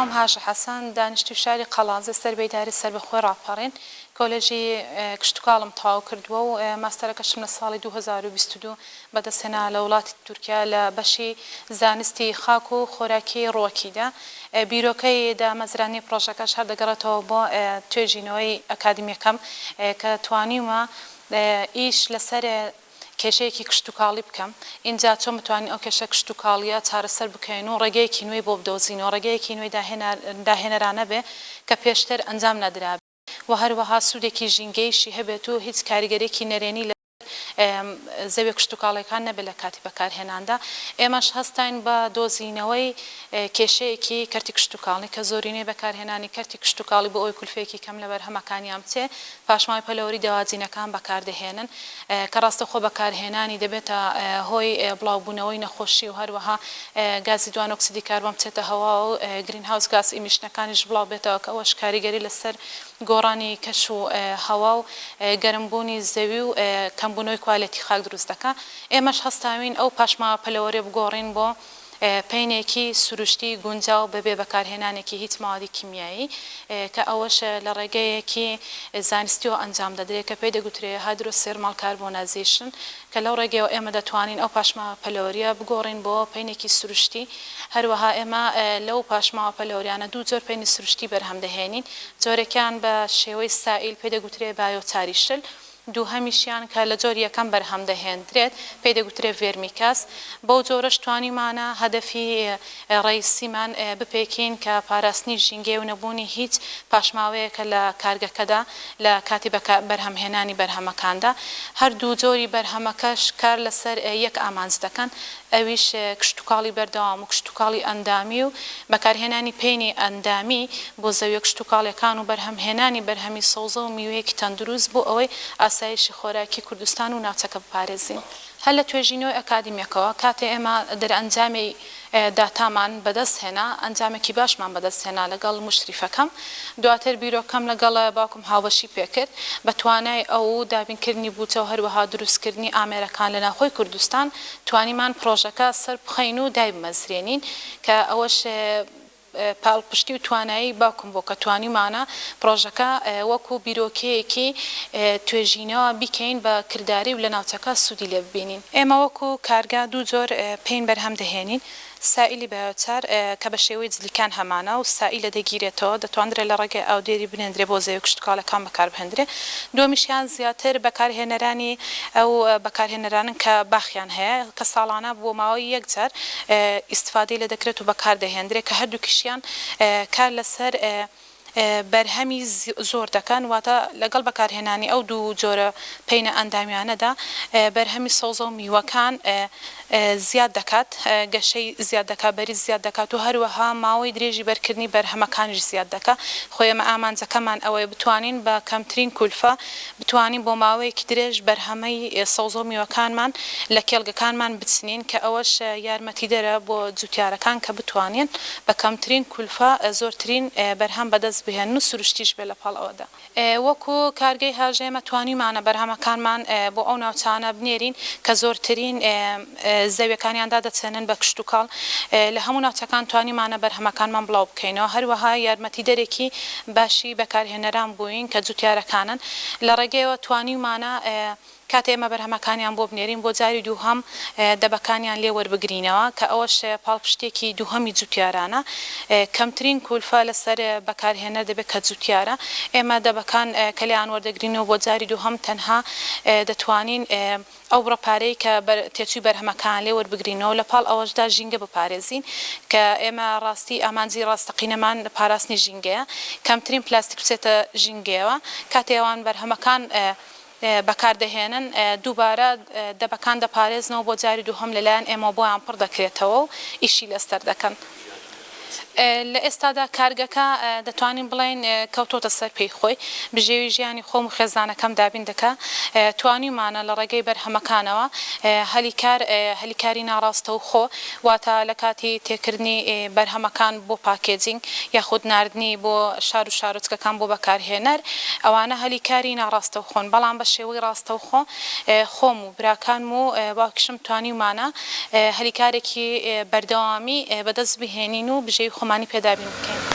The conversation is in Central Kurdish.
ناوم هاش حسن دانشتو شاری قەڵازە سەربەیداری سەربەخۆی ڕاپەڕین کۆلێژی کشتتوکاڵم تەواو کردووە و ماستەرەکەشم لە ساڵی 2022 بەدەستهێنا لە وڵاتی تورکیا لە بەشی زانستی خاک و خۆراکی ڕۆکیدا بیرۆکەی دامەزرانی پرۆژەکەش هەر دەگەڕێتەوە بۆ توێژینەوەی ئەکادمیەکەم کە توانیمە ئیش لەسەر کێشەیەکی کشتتوکاڵی بکەم اینجا چۆن بتوانین ئەو کێشە کشتتوکاڵیە چارەسەر بکەین و ڕێگەیەکی نوێی بۆ بدۆزینەوە ڕێگەیەکی نوێی داهێنەرانە بێ کە پێشتر ئەنجام نەدرا و هەروەها سوودێکی ژینگەیشی هەبێت و هیچ کاریگەرێکی نەرێنی لە زەوی کشتتوکاڵەکان نەبێت لە کاتی بەکارهێناندا ئێمەش هەستین بە دۆزینەوەی کێشەیەکی کەرتی کشتتوکاڵی کە زۆرینەی بەکارهێنانی کەرتی کشتتوکاڵی بۆ ئەوی کولفەیەکی کەم لە بەرهەمەکانیان بچێ پاشماوی پەلەوەری داواجینەکان بەکاردەهێنن کە ڕاستەخۆ بەکارهێنانی دەبێتە هۆی بڵاوبوونەوەی نەخۆشی و هەروەها گازی دوان ئۆکسیدی کاربۆن بچێتە هەوا و گرین هاوس گاز ئیمیشنەکانیش بڵاو بێتەوە کە ئەوەش کاریگەری لەسەر گۆڕانی کەش و هەوا و گەرمبوونی زەوی و کەمبوونەوەی کوالەتی خاک دروست دەکات ئێمەش هەستاوین ئەو پاشماوە پەلەوەرێ بگۆڕین بۆ پەینێکی سروشتی گونجاو بەبێ بەکارهێنانێکی هیچ ماوەی کیمیایی کە ئەوەش لە ڕێگەیەکی زانستیەوە ئەنجام دەدرێت کە پێی دەگوترێت هایدرۆسێرمال کاربۆنایزیشن کە لەو ڕێگەیەوە ئێمە دەتوانین ئەو پاشماوە پەلەوەریە بگۆڕین بۆ پەینێکی سروشتی هەروەها ئێمە لەو پاشماوە پەلەوەریانە دوو جۆر پەینی سروشتی بەرهەم دەهێنین جۆرەکان بە شێوەی سائیل پێی دەگوترێت بایۆچاریشل دووهەمیشیان کە لە جۆر یەکەم بەرهەم دەهێنرێت پێی دەگوترێت ڤێرمیکاس بەو جۆرەش توانیمانە هەدەفی ڕئیسیمان بپێکین کە پاراستنی ژینگەی و نەبوونی هیچ پاشماوەیەکە لە کارگەکەدا لە کاتی بەرهەمهێنانی بەرهەمەکاندا هەردوو جۆری بەرهەمەکەش کار لەسەر یەک ئامانج دەکەن ئەویش کشتتوکاڵی بەردەوام و کشتتوکاڵی ئەندامی و بەکارهێنانی پێینی ئەندامی بۆ زەویە کشتتوکاڵەکان و بەرهەمهێنانی بەرهەمی سەوزە و میوەیەکی تەندروست بۆ ئەوەی ئاسایشی خۆراکی کوردستان و ناوچەکە بپارێزین هەر لە توێژینەوەی ئەکادمیەکەوە کاتێ ئێمە دەرئەنجامی داتامان بەدەست هێنا ئەنجامێکی باشمان بەدەست هێنا لەگەڵ مشتریفەکەم دواتر بیرۆکەم لەگەڵ باوکم هاوبەشی پێکرد بە توانای ئەو دابینکردنی بووچە و هەروەها دروستکردنی ئامێرەکان لە ناوخۆی کوردستان توانیمان پرۆژەکە سەر بخەین و دای بمەزرێنین کە ئەوەش پاڵپشتی و توانایی باوکم بۆ کە توانیمانە پرۆژەکە وەکو بیرۆکەیەکی توێژینەوە بیکەین بە کردداری و لە ناوچەکە سوودی لێ ببینین ئێمە وەکو کارگا دوو جۆر پێین بەرهەم دەهێنین سائیلی بەیۆچار کە بە شێوەی جلیکان هەمانە و سائیلە دەگیرێتەوە دەتوانرێت لە ڕێگەی ئاودێری بنێندرێ بۆ زەوی کشتتوکاڵەکان بەکاربهێنرێ دومیشیان زیاتر بەکارهێنەرانی ئەو بەکارهێنەرانن کە باخیان هەیە کە ساڵانە بۆ ماوەی یەک جار ئیسفادەی لە دەکرێت و بەکاردەهێنرێت کە هەردووکیشیان کار لەسەر بەرهەمی زۆر دەکەن واتە لەگەڵ بەکارهێنانی ئەو دوو جۆرە پەینە ئەندامیانەدا بەرهەمی سەوزە و میوەکان زیاد دەکات گەشەی زیاد دەکات بەری زیاد دەکات و هەروەها ماوەی درێژی بەرکردنی بەرهەمەکانیش زیاد دەکات خۆیمە ئامانجەکەمان ئەوەیە بتوانین بە کەمترین کولفە بتوانین بۆ ماوەیەکی درێژ بەرهەمەی سەوزە و میوەکانمان لە کێڵگەکانمان بچنین کە ئەوەش یارمەتی دەرە بۆ جوتیارەکان کە بتوانین بە کەمترین کولفە زۆرترین بەرهەم بەدەست بهێن و سروشتیش بێ لە پاڵ ئەوەدا وەکو کارگەی هاژێمە توانیمانە بەرهەمەکانمان بۆ ئەو ناوچانە بنێرین کە زۆرترین زەویەکانیاندا دەچێنن بە کشتتوکاڵ لە هەموو ناوچەکان توانیمانە بەرهەمەکانمان بڵاو بکەینەوە هەروەها یارمەتی دەرێکی باشی بەکارهێنەران بووین کە جوتیارەکانن لە ڕێگەیەوە توانیمانە کاتێ ئێمە بەرهەمەکانیان بۆ بنێرین بۆ جاری دووهەم دەبەکانیان لێ وەربگرینەوە کە ئەوەش پاڵپشتێکی دووهەمی جوتیارانە کەمترین کولفە لەسەر بەکارهێنەر دەبێت کە جوتیارە ئێمە دەبەکان کە لیان وەردەگرینەوە بۆ جاری دووهەم تەنها دەتوانین ئەو بڕەپارەی کە تێچووی بەرهەمەکان لێ وەربگرینەوە لە پاڵ ئەوەشدا ژینگە بپارێزین کە ئێمە ڕاستی ئامانجی ڕاستەقینەمان پاراستنی ژینگەیە کەمترین پلاستیک بچێتە ژینگەیەوە کاتێوان بەرهەمەکان بەکاردەهێنن دووبارە دەبەکان دەپارێزنەوە بۆ جاری دووهەم لەلایەن ئێمە بۆیان پڕ دەکرێتەوە و ئیشی لەستەر دەکەن لە ئێستادا کارگەکە دەتوانین بڵێن کەوتۆتە سەر پێی خۆی بژێوی ژیانی خۆم و خێزانەکەم دابین دەکە توانیمانە لە ڕێگەی بەرهەمەکانەوە هەلیکاری ناڕاستە و خۆ واتە لە کاتی تێکردنی بەرهەمەکان بۆ پاکێجینگ یاخود ناردنی بۆ شار و شارۆچکەکان بۆ بەکارهێنەر ئەوانە هەلیکاری ناڕاستە و خۆن بەڵام بە شێوەی ڕاستە و خۆم و براکانم و باوکشم توانیمانە هەلیکارێکی بەردەوامی بەدەست بهێنین و بژێوی خۆمانی پێدابین بکەین.